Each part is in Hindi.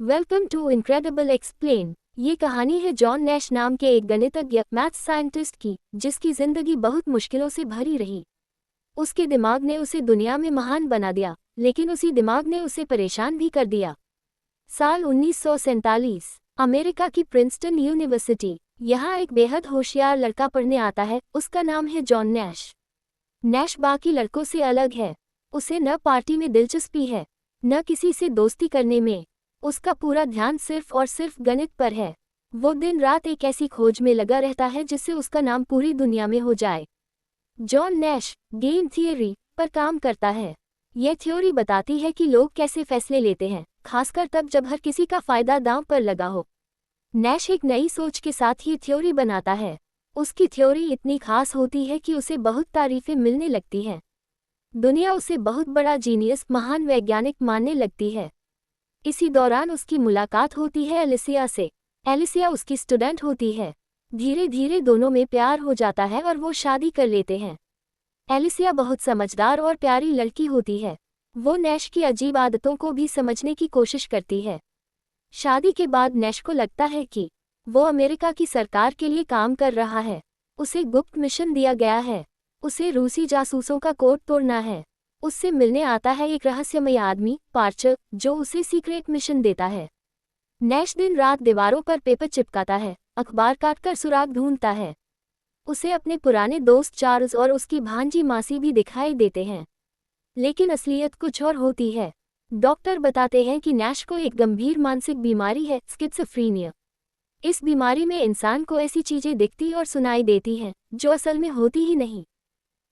Welcome to incredible explain. ये कहानी है जॉन नैश नाम के एक गणितज्ञ मैथ्स साइंटिस्ट की, जिसकी जिंदगी बहुत मुश्किलों से भरी रही। उसके दिमाग ने उसे दुनिया में महान बना दिया, लेकिन उसी दिमाग ने उसे परेशान भी कर दिया। साल 1947, अमेरिका की प्रिंसटन यूनिवर्सिटी। यहाँ एक बेहद होशियार लड़का पढ़ने आता है। उसका नाम है जॉन नैश। नैश बाकी लड़कों से अलग है। उसे न पार्टी में दिलचस्पी है, न किसी से दोस्ती करने में। उसका पूरा ध्यान सिर्फ और सिर्फ गणित पर है। वो दिन रात एक ऐसी खोज में लगा रहता है जिससे उसका नाम पूरी दुनिया में हो जाए। जॉन नैश गेम थियरी पर काम करता है। यह थ्योरी बताती है कि लोग कैसे फैसले लेते हैं, खासकर तब जब हर किसी का फायदा दांव पर लगा हो। नैश एक नई सोच के साथ ये थ्योरी बनाता है। उसकी थ्योरी इतनी खास होती है कि उसे बहुत तारीफें मिलने लगती हैं। दुनिया उसे बहुत बड़ा जीनियस, महान वैज्ञानिक मानने लगती है। इसी दौरान उसकी मुलाकात होती है एलिसिया से। एलिसिया उसकी स्टूडेंट होती है। धीरे धीरे दोनों में प्यार हो जाता है और वो शादी कर लेते हैं। एलिसिया बहुत समझदार और प्यारी लड़की होती है। वो नैश की अजीब आदतों को भी समझने की कोशिश करती है। शादी के बाद नैश को लगता है कि वो अमेरिका की सरकार के लिए काम कर रहा है। उसे गुप्त मिशन दिया गया है। उसे रूसी जासूसों का कोड तोड़ना है। उससे मिलने आता है एक रहस्यमय आदमी, पार्चर, जो उसे सीक्रेट मिशन देता है। नैश दिन रात दीवारों पर पेपर चिपकाता है, अखबार काटकर सुराग ढूंढता है। उसे अपने पुराने दोस्त चार्ल्स और उसकी भांजी मासी भी दिखाई देते हैं। लेकिन असलियत कुछ और होती है। डॉक्टर बताते हैं कि नैश को एक गंभीर मानसिक बीमारी है, स्किज़ोफ्रेनिया। इस बीमारी में इंसान को ऐसी चीजें दिखती और सुनाई देती हैं जो असल में होती ही नहीं।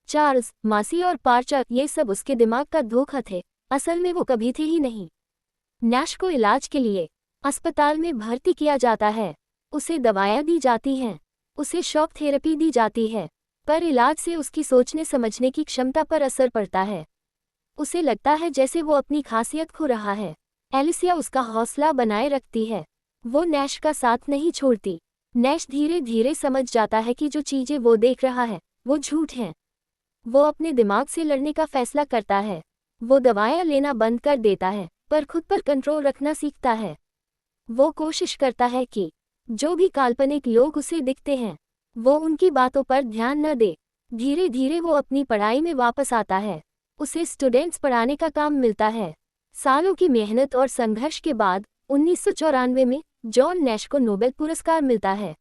चार्ल्स, मासी और पार्चर, ये सब उसके दिमाग का धोखा थे। असल में वो कभी थे ही नहीं। नैश को इलाज के लिए अस्पताल में भर्ती किया जाता है। उसे दवाएं दी जाती हैं। उसे शॉक थेरेपी दी जाती है। पर इलाज से उसकी सोचने समझने की क्षमता पर असर पड़ता है। उसे लगता है जैसे वो अपनी खासियत खो रहा है। एलिसिया उसका हौसला बनाए रखती है। वो नैश का साथ नहीं छोड़ती। नैश धीरे धीरे समझ जाता है कि जो चीजें वो देख रहा है वो झूठ हैं। वो अपने दिमाग से लड़ने का फैसला करता है। वो दवाएं लेना बंद कर देता है, पर खुद पर कंट्रोल रखना सीखता है। वो कोशिश करता है कि जो भी काल्पनिक लोग उसे दिखते हैं, वो उनकी बातों पर ध्यान न दे। धीरे धीरे वो अपनी पढ़ाई में वापस आता है। उसे स्टूडेंट्स पढ़ाने का काम मिलता है। सालों की मेहनत और संघर्ष के बाद 1994 में जॉन नैश को नोबेल पुरस्कार मिलता है।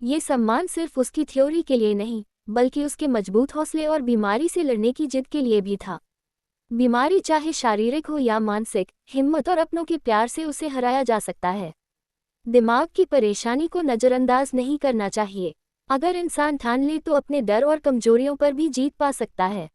ये सम्मान सिर्फ उसकी थ्योरी के लिए नहीं, बल्कि उसके मजबूत हौसले और बीमारी से लड़ने की जिद के लिए भी था। बीमारी चाहे शारीरिक हो या मानसिक, हिम्मत और अपनों के प्यार से उसे हराया जा सकता है। दिमाग की परेशानी को नज़रअंदाज नहीं करना चाहिए। अगर इंसान ठान ले तो अपने डर और कमजोरियों पर भी जीत पा सकता है।